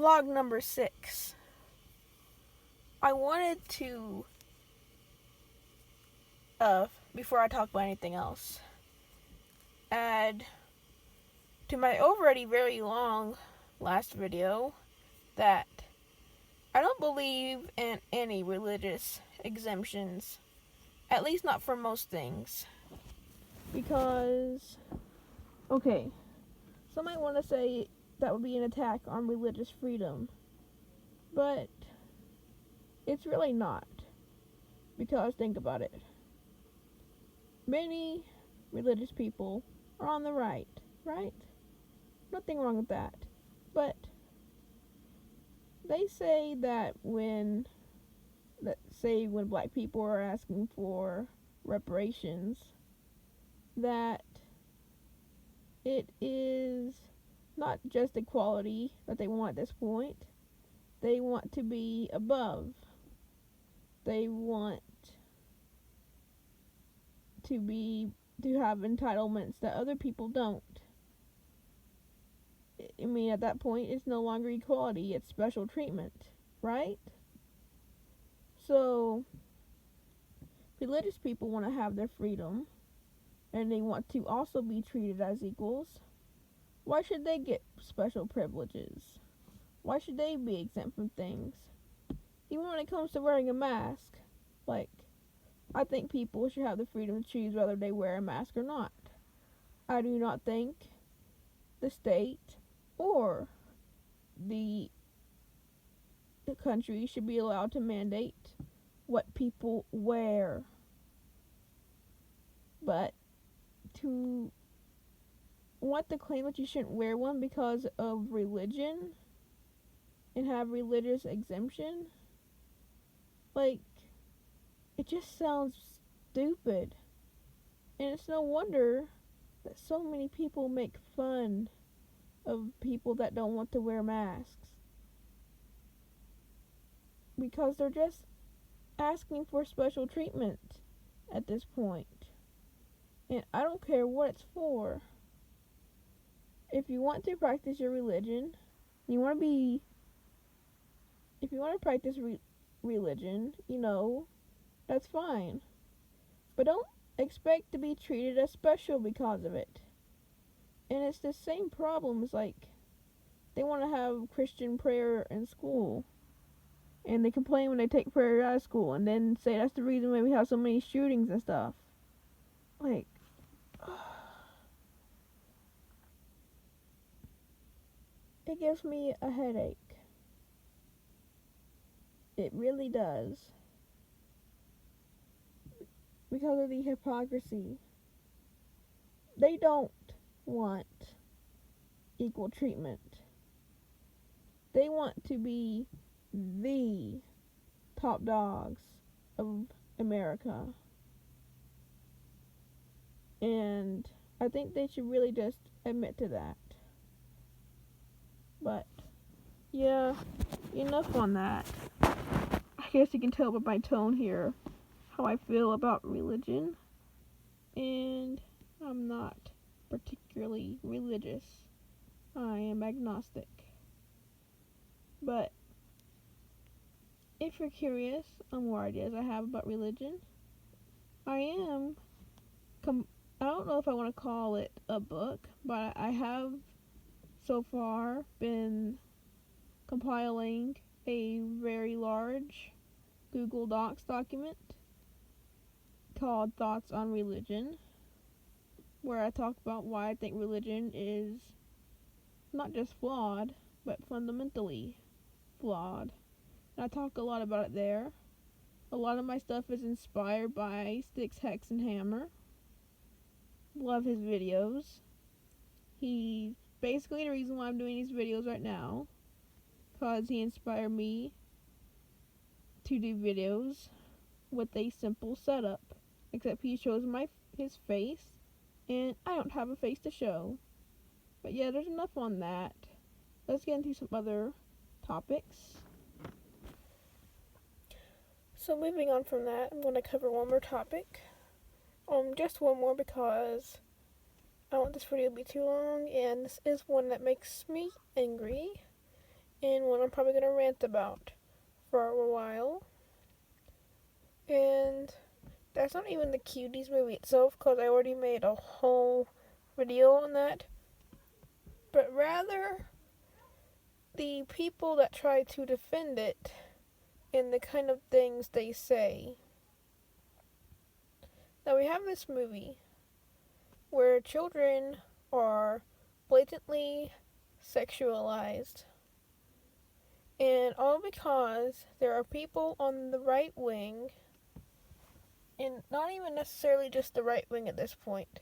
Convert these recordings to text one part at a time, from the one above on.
Vlog number 6. I wanted to, before I talk about anything else, add to my already very long last video that I don't believe in any religious exemptions, at least not for most things. Because, okay, some might want to say that would be an attack on religious freedom, but it's really not. Because think about it. Many religious people are on the right? Nothing wrong with that. But they say that when black people are asking for reparations, that it is not just equality that they want at this point. They want to be above. They want to have entitlements that other people don't. I mean, at that point, it's no longer equality, it's special treatment, right? So, religious people want to have their freedom, and they want to also be treated as equals. Why should they get special privileges? Why should they be exempt from things? Even when it comes to wearing a mask, I think people should have the freedom to choose whether they wear a mask or not. I do not think the state or the country should be allowed to mandate what people wear. But to want to claim that you shouldn't wear one because of religion and have religious exemption, it just sounds stupid. And it's no wonder that so many people make fun of people that don't want to wear masks. Because they're just asking for special treatment at this point. And I don't care what it's for. If you want to practice your religion, if you want to practice religion, that's fine. But don't expect to be treated as special because of it. And it's the same problem as they want to have Christian prayer in school. And they complain when they take prayer out of school and then say that's the reason why we have so many shootings and stuff. It gives me a headache. It really does. Because of the hypocrisy. They don't want equal treatment. They want to be the top dogs of America. And I think they should really just admit to that. But, yeah, enough on that. I guess you can tell by my tone here how I feel about religion. And I'm not particularly religious. I am agnostic. But if you're curious on more ideas I have about religion, I don't know if I want to call it a book, but I have so far been compiling a very large Google Docs document called Thoughts on Religion, where I talk about why I think religion is not just flawed, but fundamentally flawed. And I talk a lot about it there. A lot of my stuff is inspired by Sticks, Hex, and Hammer. Love his videos. He's basically the reason why I'm doing these videos right now, because he inspired me to do videos with a simple setup, except he shows his face, and I don't have a face to show. But yeah, there's enough on that. Let's get into some other topics. So moving on from that, I'm going to cover one more topic. Just one more because I don't want this video to be too long, and this is one that makes me angry. And one I'm probably going to rant about for a while. And that's not even the Cuties movie itself, because I already made a whole video on that. But rather, the people that try to defend it and the kind of things they say. Now we have this movie where children are blatantly sexualized. And all because there are people on the right wing, and not even necessarily just the right wing at this point,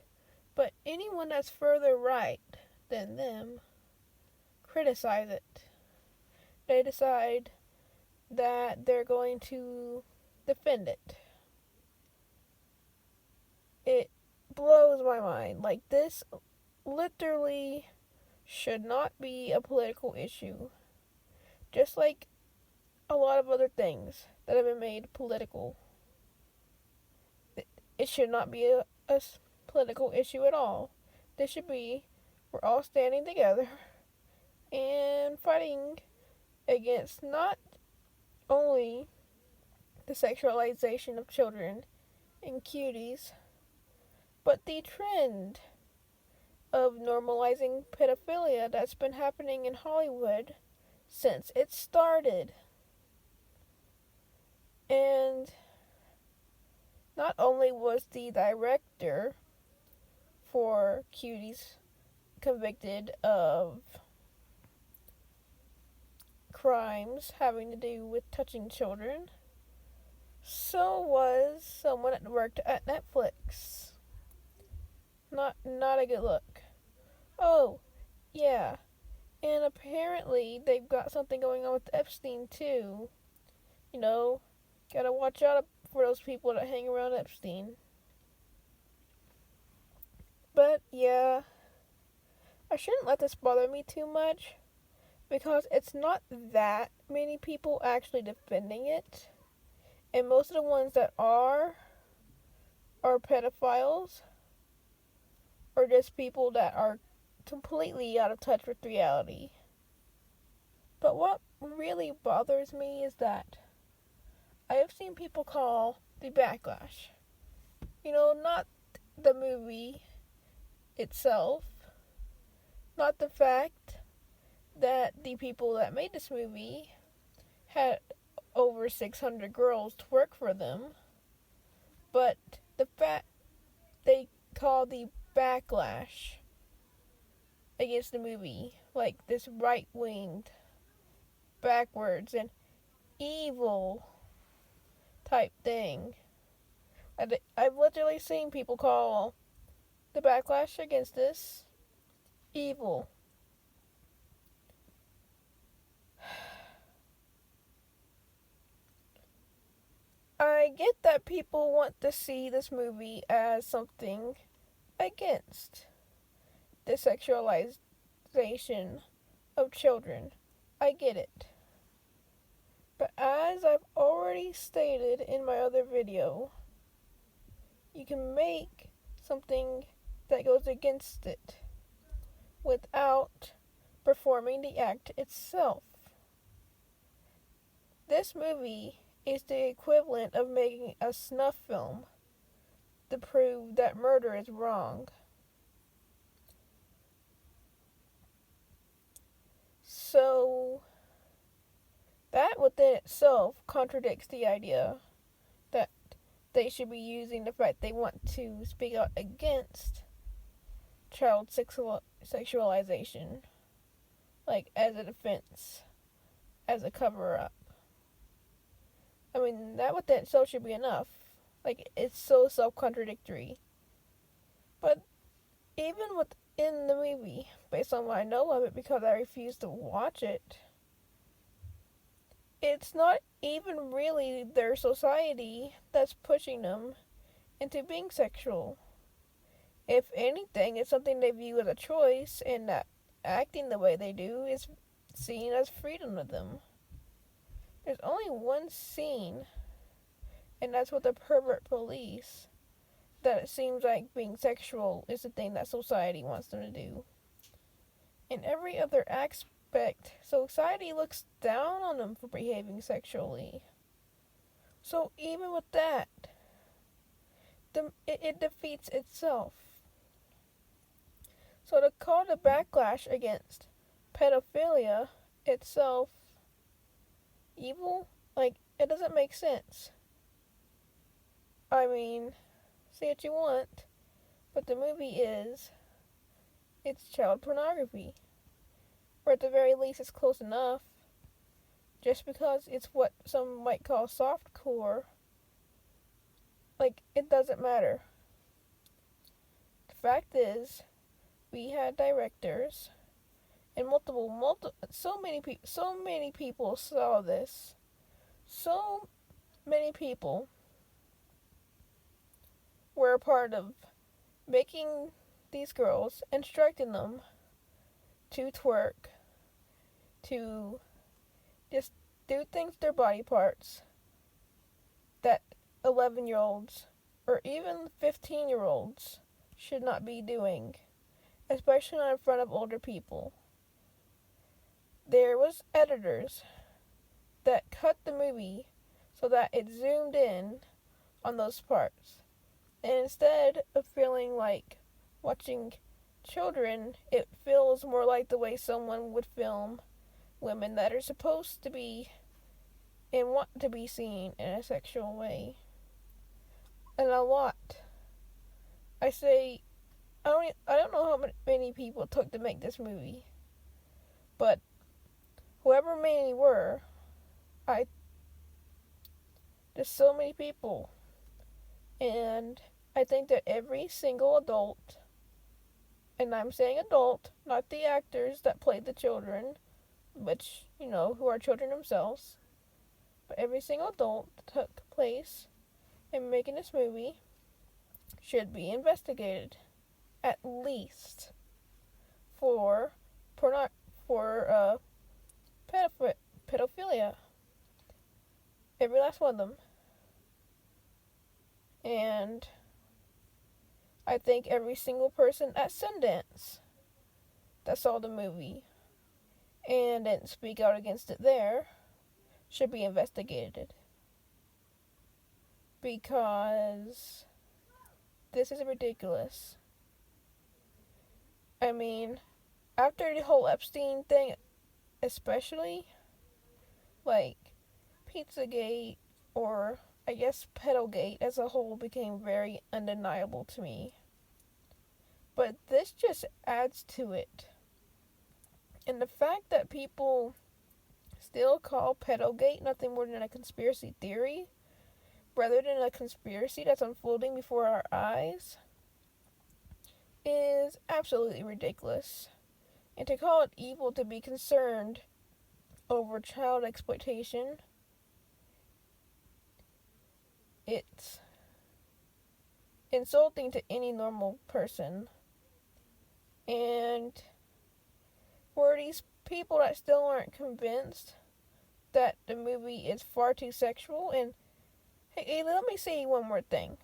but anyone that's further right than them, criticize it. They decide that they're going to defend it. It blows my mind. Like, this literally should not be a political issue. Just like a lot of other things that have been made political. It should not be a political issue at all. This should be, we're all standing together and fighting against not only the sexualization of children and cuties, but the trend of normalizing pedophilia that's been happening in Hollywood since it started. And not only was the director for Cuties convicted of crimes having to do with touching children, so was someone that worked at Netflix. Not a good look. Oh, yeah. And apparently they've got something going on with Epstein too. You know, gotta watch out for those people that hang around Epstein. But yeah, I shouldn't let this bother me too much, because it's not that many people actually defending it. And most of the ones that are pedophiles, or just people that are completely out of touch with reality. But what really bothers me is that I have seen people call the backlash, not the movie itself, not the fact that the people that made this movie had over 600 girls to work for them, but the fact they call the backlash against the movie like this right-winged, backwards, and evil type thing. I've literally seen people call the backlash against this evil. I get that people want to see this movie as something against the sexualization of children. I get it. But as I've already stated in my other video, you can make something that goes against it without performing the act itself. This movie is the equivalent of making a snuff film to prove that murder is wrong. So, that within itself contradicts the idea that they should be using the fact they want to speak out against child sexualization, like as a defense, as a cover-up. I mean, that within itself should be enough. Like, it's so self-contradictory. But even within the movie, based on what I know of it, because I refuse to watch it, it's not even really their society that's pushing them into being sexual. If anything, it's something they view as a choice, and that acting the way they do is seen as freedom to them. There's only one scene, and that's with the pervert police, that it seems like being sexual is the thing that society wants them to do. In every other respect. So society looks down on them for behaving sexually. So even with that, it defeats itself. So to call the backlash against pedophilia itself evil, like, it doesn't make sense. I mean, say what you want, but the movie it's child pornography. Or at the very least, it's close enough. Just because it's what some might call softcore, like, it doesn't matter. The fact is, we had directors and so many people saw this. So many people were a part of making these girls, instructing them to twerk, to just do things with their body parts that 11-year-olds or even 15-year-olds should not be doing, especially not in front of older people. There was editors that cut the movie so that it zoomed in on those parts. And instead of feeling like watching children, it feels more like the way someone would film women that are supposed to be and want to be seen in a sexual way. And a lot. I say, I don't know how many people it took to make this movie, but whoever many were, there's so many people, and I think that every single adult, and I'm saying adult, not the actors that played the children, which, who are children themselves, but every single adult that took place in making this movie should be investigated, at least for pedophilia. Every last one of them. And I think every single person at Sundance that saw the movie and didn't speak out against it there should be investigated. Because this is ridiculous. I mean, after the whole Epstein thing, especially, like, Pizzagate, or I guess Pedogate as a whole, became very undeniable to me. But this just adds to it. And the fact that people still call Pedogate nothing more than a conspiracy theory, rather than a conspiracy that's unfolding before our eyes, is absolutely ridiculous. And to call it evil to be concerned over child exploitation, it's insulting to any normal person. And for these people that still aren't convinced that the movie is far too sexual, and hey, let me say one more thing.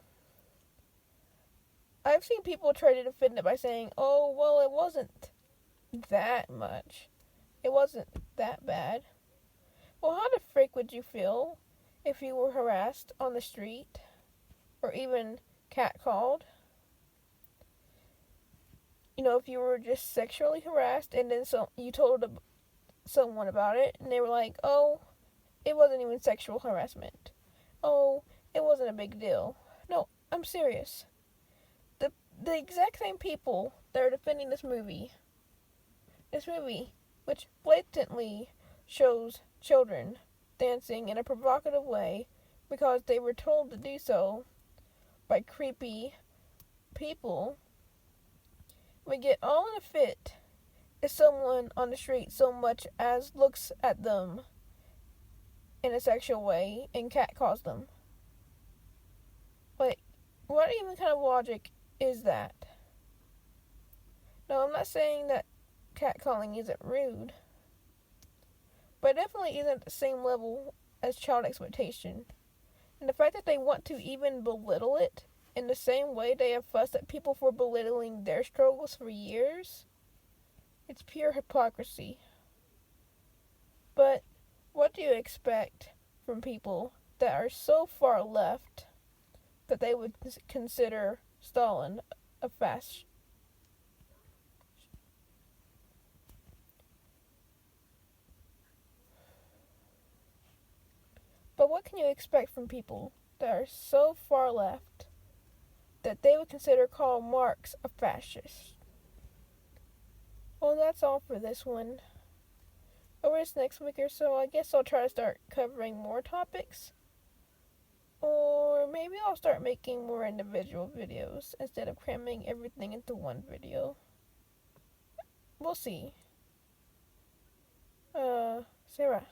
I've seen people try to defend it by saying, oh, well, it wasn't that much. It wasn't that bad. Well, how the frick would you feel if you were harassed on the street or even catcalled? If you were just sexually harassed and then you told someone about it and they were like, oh, it wasn't even sexual harassment. Oh, it wasn't a big deal. No, I'm serious. The exact same people that are defending this movie, which blatantly shows children dancing in a provocative way because they were told to do so by creepy people, we get all in a fit if someone on the street so much as looks at them in a sexual way and catcalls them. Like, what even kind of logic is that? No, I'm not saying that catcalling isn't rude, but it definitely isn't at the same level as child exploitation. And the fact that they want to even belittle it in the same way they have fussed at people for belittling their struggles for years, it's pure hypocrisy. do you expect from people that are so far left that they would consider Stalin a fascist? But what can you expect from people that are so far left that they would consider Karl Marx a fascist? Well, that's all for this one. Over this next week or so, I guess I'll try to start covering more topics. Or maybe I'll start making more individual videos instead of cramming everything into one video. We'll see. Sarah.